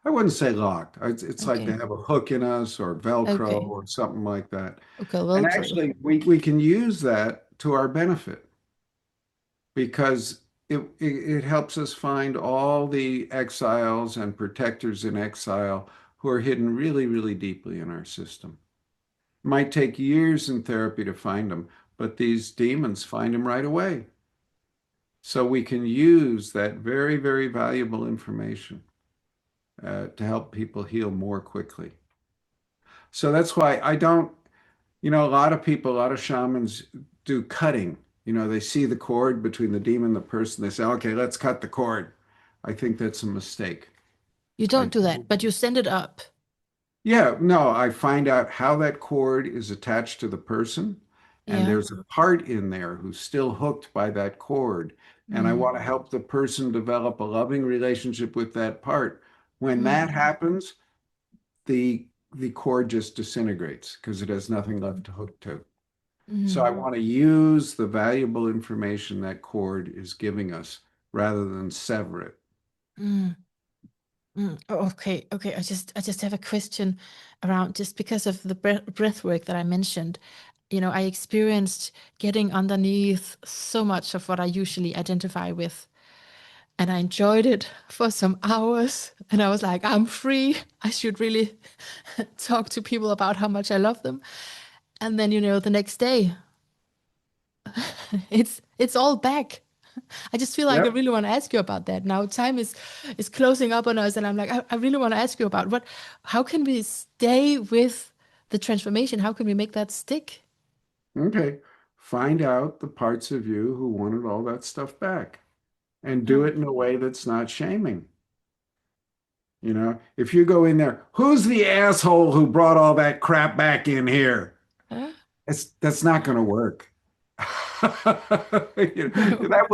I wouldn't say locked. It's like they Okay. have a hook in us or Velcro Okay. or something like that. Okay. And Velcro. actually, we can use that to our benefit because it helps us find all the exiles and protectors in exile who are hidden really, really deeply in our system. It might take years in therapy to find them, but these demons find them right away. So we can use that very, very valuable information to help people heal more quickly. So that's why I don't, a lot of people, a lot of shamans do cutting. They see the cord between the demon and the person. They say, okay, let's cut the cord. I think that's a mistake. You I, don't do that, but you send it up. yeah, no, I find out how that cord is attached to the person. And Yeah. there's a part in there who's still hooked by that cord. And I Mm. want to help the person develop a loving relationship with that part. When that Mm. happens, the the cord just disintegrates because it has nothing left to hook to. So I Mm, want to use the valuable information that cord is giving us rather than sever it. mm, Oh, okay, okay. I just have a question around just because of the breath work that I mentioned. I experienced getting underneath so much of what I usually identify with, and I enjoyed it for some hours. And I was like, I'm free. I should really talk to people about how much I love them. And then, the next day, it's all back. I just feel like I Yep. really want to ask you about that. Now time is closing up on us, and I'm like, I really want to ask you about how can we stay with the transformation? How can we make that stick? Okay. Find out the parts of you who wanted all that stuff back and do Oh. it in a way that's not shaming. If you go in there, who's the asshole who brought all that crap back in here? Huh? That's not going to work. That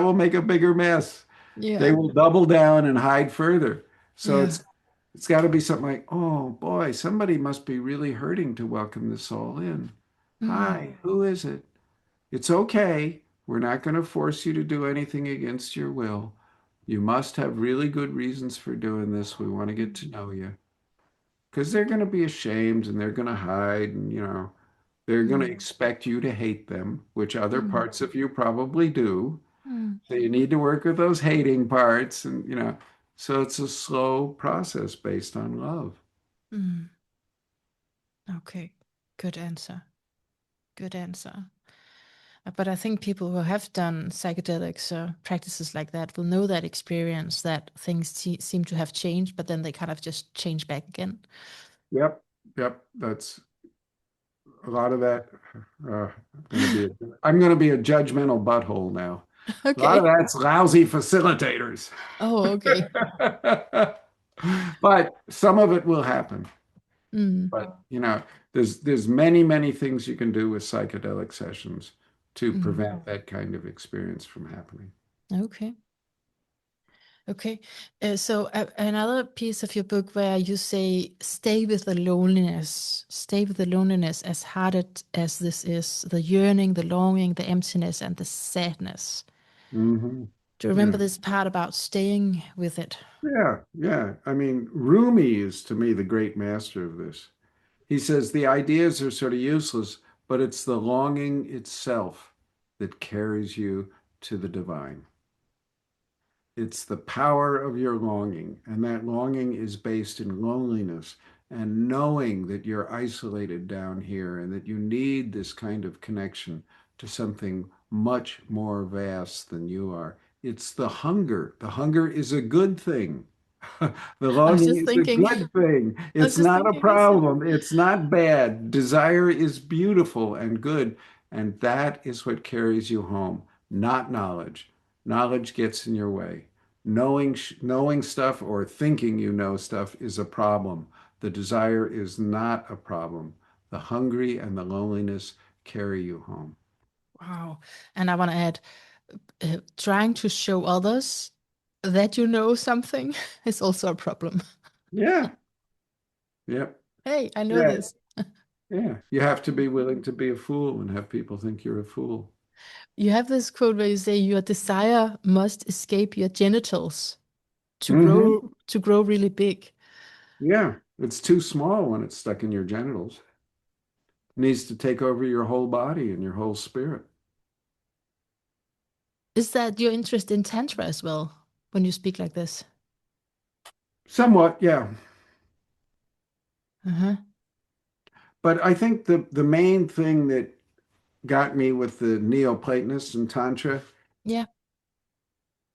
will make a bigger mess. They Yeah. will double down and hide further. So Yeah. it's got to be something like, oh boy, somebody must be really hurting to welcome this all in. Mm, Hi, who is it? It's okay. We're not going to force you to do anything against your will. You must have really good reasons for doing this. We want to get to know you because they're going to be ashamed and they're going to hide and they're going to mm, expect you to hate them, which other mm, parts of you probably do. mm, So you need to work with those hating parts and so it's a slow process based on love. mm. Okay. Good answer. Good answer. But I think people who have done psychedelics or practices like that will know that experience that things seem to have changed, but then they kind of just change back again. Yep. Yep. That's a lot of that. Uh, I'm going to be a judgmental butthole now. A lot of Okay. that's lousy facilitators. Oh, okay. But some of it will happen. Mm, But there's many, many things you can do with psychedelic sessions to mm. prevent that kind of experience from happening. Okay. Okay. So another piece of your book where you say, stay with the loneliness, stay with the loneliness as hard as this is, the yearning, the longing, the emptiness, and the sadness. Hmm. Do you remember Yeah. this part about staying with it? Yeah. Yeah. I mean, Rumi is to me the great master of this. He says the ideas are sort of useless, but it's the longing itself that carries you to the divine. It's the power of your longing, and that longing is based in loneliness and knowing that you're isolated down here and that you need this kind of connection to something much more vast than you are. It's the hunger. The hunger is a good thing. The I was longing just is a thinking, good thing. I was It's just not a thinking the same. problem. It's not bad. Desire is beautiful and good. And that is what carries you home, not knowledge. Knowledge gets in your way. Knowing stuff or thinking you know stuff is a problem. The desire is not a problem. The hungry and the loneliness carry you home. Wow. And I want to add, trying to show others that you know something is also a problem. Yeah. Yep. Hey, I know Yeah. this. Yeah. You have to be willing to be a fool and have people think you're a fool. You have this quote where you say your desire must escape your genitals to Hmm. grow really big. Yeah. It's too small when it's stuck in your genitals. It needs to take over your whole body and your whole spirit. Is that your interest in tantra as well when you speak like this? Somewhat, yeah. Uh-huh. But I think the main thing that got me with the Neoplatonists and Tantra, Yeah.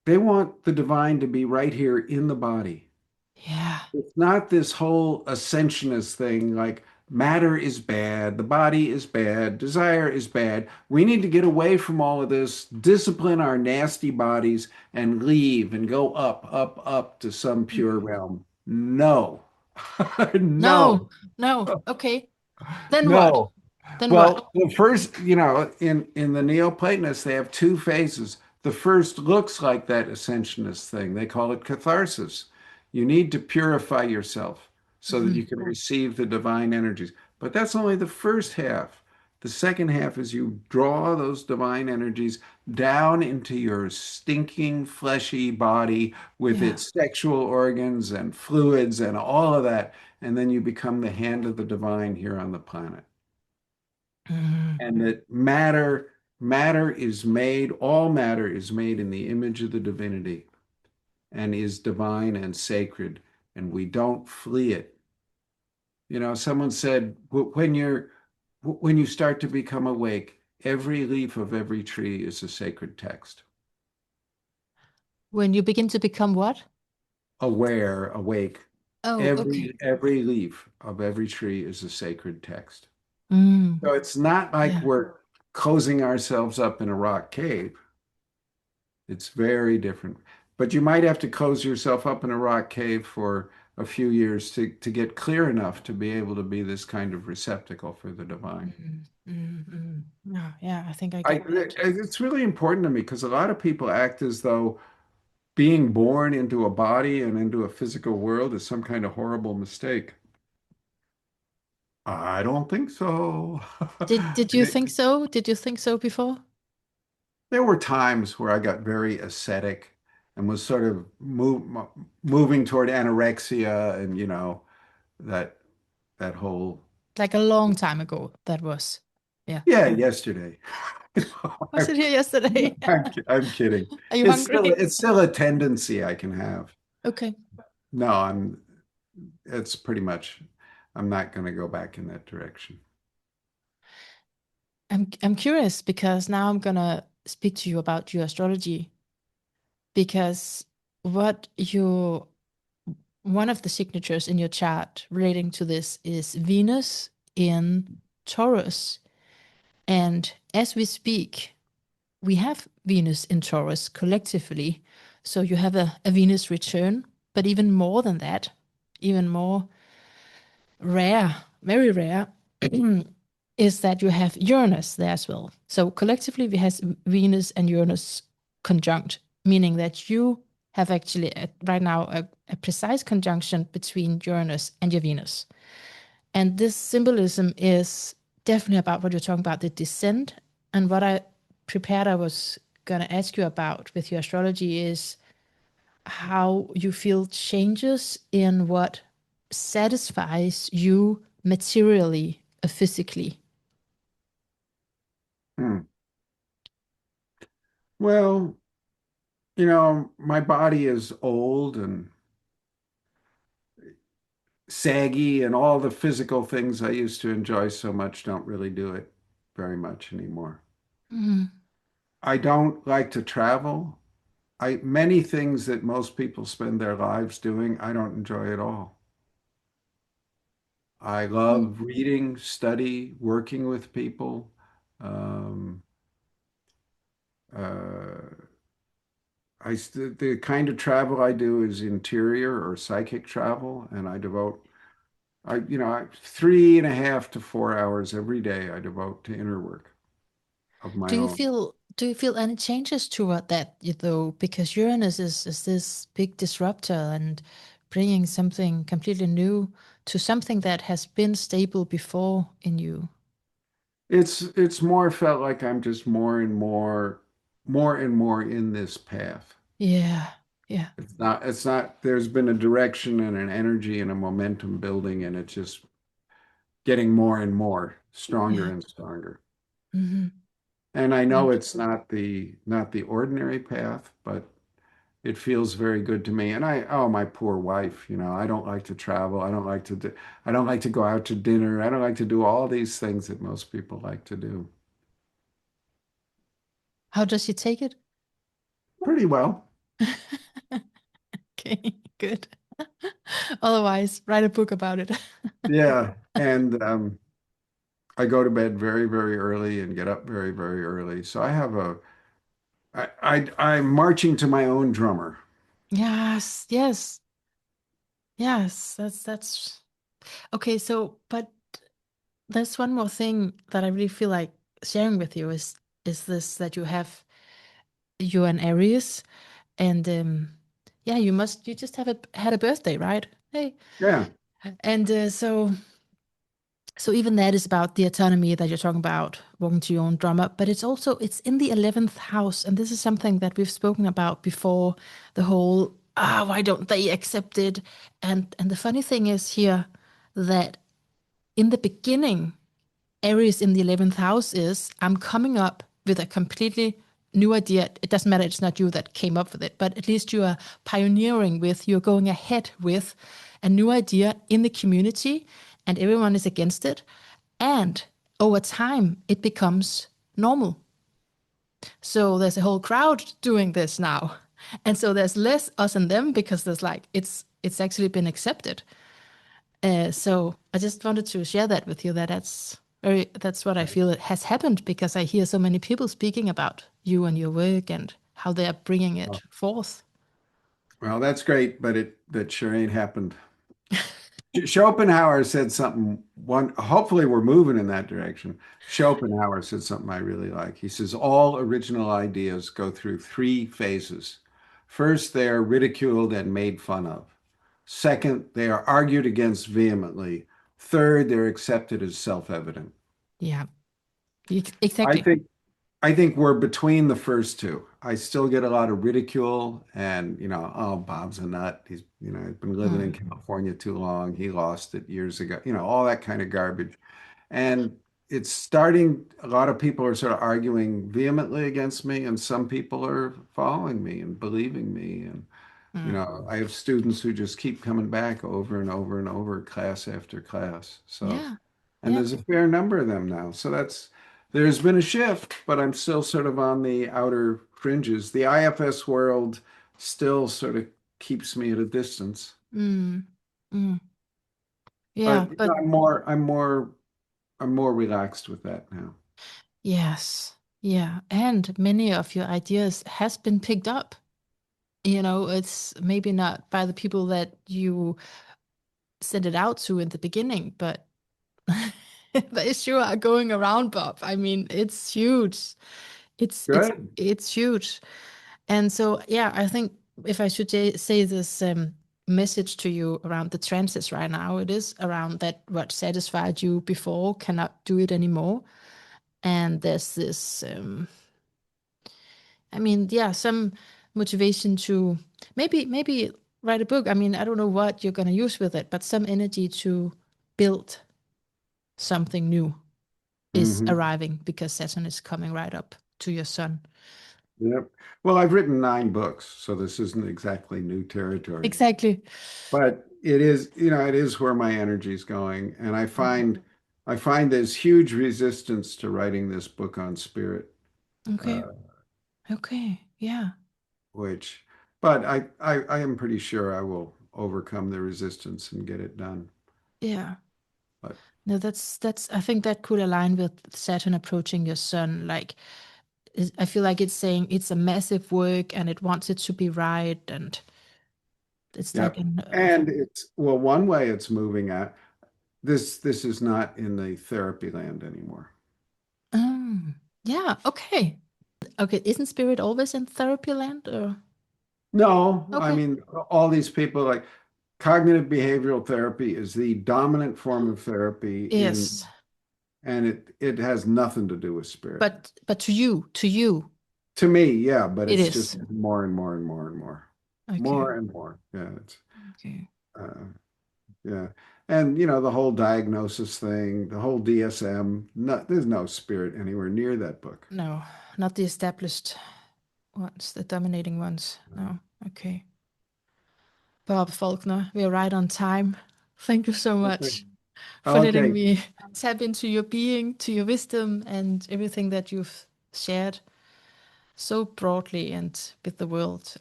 they want the divine to be right here in the body. Yeah. It's not this whole ascensionist thing like matter is bad, the body is bad, desire is bad. We need to get away from all of this, discipline our nasty bodies, and leave and go up, up, up to some pure realm. No, No, no, no. Okay. Then what? no. Then what? Well, the first, in the Neoplatonists, they have two phases. The first looks like that ascensionist thing. They call it catharsis. You need to purify yourself. so that you Mhm. can receive the divine energies. But that's only the first half. The second half is you draw those divine energies down into your stinking fleshy body with Yeah. its sexual organs and fluids and all of that. And then you become the hand of the divine here on the planet. Mhm. And that matter is made, all matter is made in the image of the divinity and is divine and sacred, and we don't flee it. Someone said when you start to become awake, every leaf of every tree is a sacred text. When you begin to become what? Aware, awake, Oh, okay. every leaf of every tree is a sacred text. Mm. So it's not like Yeah. we're closing ourselves up in a rock cave. It's very different. But you might have to close yourself up in a rock cave for a few years to get clear enough to be able to be this kind of receptacle for the divine. Mm, Yeah, yeah, I think I I, get that. it's really important to me because a lot of people act as though being born into a body and into a physical world is some kind of horrible mistake. I don't think so. Did you think so? Did you think so before? There were times where I got very ascetic and was sort of moving toward anorexia and that that whole Like a long time ago, that was. Yeah. yeah yesterday. Was it here yesterday? I'm kidding. Are you It's still hungry? it's still a tendency I can have. Okay. No, it's pretty much I'm not going to go back in that direction. I'm curious because now I'm gonna speak to you about your astrology because what you one of the signatures in your chart relating to this is Venus in Taurus. And as we speak, we have Venus in Taurus collectively. So you have a Venus return, but even more than that, even more rare, very rare, is that you have Uranus there as well. So collectively, we have Venus and Uranus conjunct, meaning that you have actually right now a precise conjunction between Uranus and your Venus. And this symbolism is definitely about what you're talking about, the descent. And what I prepared, I was going to ask you about with your astrology is how you feel changes in what satisfies you materially, physically. Hmm. Well, my body is old and saggy, and all the physical things I used to enjoy so much don't really do it very much anymore. Mm. I don't like to travel. Many things that most people spend their lives doing, I don't enjoy at all. I Mm. love reading, study, working with people. Um, uh, the kind of travel I do is interior or psychic travel, and I 3.5 to 4 hours every day I devote to inner work of my own. Do you feel any changes toward that, though? Because Uranus is this big disruptor and bringing something completely new to something that has been stable before in you. It's more felt like I'm just more and more in this path. Yeah, yeah, It's not, there's been a direction and an energy and a momentum building, and it's just getting more and more stronger yeah. and stronger. Hmm. And I know And it's not the ordinary path, but it feels very good to me. And oh, my poor wife, I don't like to travel. I don't like to go out to dinner. I don't like to do all these things that most people like to do. how does she take it? Pretty well. Okay, good. Otherwise, write a book about it. Yeah. And I go to bed very, very early and get up very, very early. So I'm marching to my own drummer. Yes, yes, yes. That's okay. So, but there's one more thing that I really feel like sharing with you is this that you're an Aries and yeah, you just had a birthday, right? Hey, Yeah. And so even that is about the autonomy that you're talking about, walking to your own drummer, but it's also it's in the 11th house, and this is something that we've spoken about before, the whole why don't they accept it? And the funny thing is here that in the beginning, Aries in the 11th house is I'm coming up with a completely new idea. It doesn't matter, it's not you that came up with it, but at least you are pioneering with, you're going ahead with a new idea in the community, and everyone is against it. And over time, it becomes normal. So there's a whole crowd doing this now. And so there's less us and them because there's like, it's actually been accepted. So I just wanted to share that with you. That's what I feel it has happened because I hear so many people speaking about you and your work and how they are bringing it forth. Well, that's great, but that sure ain't happened. Schopenhauer said something one hopefully we're moving in that direction. Schopenhauer said something I really like. He says all original ideas go through three phases. First, they are ridiculed and made fun of. Second, they are argued against vehemently. Third, they're accepted as self-evident. Yeah, I exactly. think I think we're between the first two. I still get a lot of ridicule and, oh, Bob's a nut. He's been living in Mm, California too long. He lost it years ago, all that kind of garbage. And it's starting, a lot of people are sort of arguing vehemently against me, and some people are following me and believing me. And, mm. I have students who just keep coming back over and over and over, class after class. So, Yeah, and yeah. there's a fair number of them now. So there's been a shift, but I'm still sort of on the outer fringes. The IFS world still sort of keeps me at a distance. Mm, mm. Yeah, But but I'm more relaxed with that now. yes, yeah. And many of your ideas has been picked up. It's maybe not by the people that you sent it out to in the beginning, but they sure are going around, Bob. I mean, it's huge. It's it's Good. it's huge. And so, yeah, I think if I should say this message to you around the transits right now, it is around that what satisfied you before cannot do it anymore. And there's this, I mean, yeah, some motivation to maybe write a book. I mean, I don't know what you're going to use with it, but some energy to build something new is Hmm. arriving because Saturn is coming right up to your sun. Yep. Well, I've written 9 books, so this isn't exactly new territory. Exactly. But it is where my energy is going, and I Mhm. find I find there's huge resistance to writing this book on spirit, Okay. uh, Okay. Yeah. which, but I am pretty sure I will overcome the resistance and get it done. Yeah. But No, that's I think that could align with Saturn approaching your sun. Like I feel like it's saying it's a massive work and it wants it to be right, and it's like yep, an and it's well, one way it's moving at this is not in the therapy land anymore. yeah, okay. Okay, isn't spirit always in therapy land or No, I okay. mean all these people like cognitive behavioral therapy is the dominant form of therapy in Yes. and it has nothing to do with spirit. But to you, To me, yeah, but it it's just is. more and more and more and more. Okay. More and more. Yeah, it's Okay. uh yeah. And the whole diagnosis thing, the whole DSM, there's no spirit anywhere near that book. No, not the established ones, the dominating ones. No. Okay. Bob Falconer, we are right on time. Thank you so Okay. much for letting Okay. me tap into your being, to your wisdom, and everything that you've shared so broadly and with the world.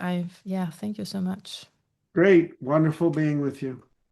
Yeah, thank you so much. Great. Wonderful being with you.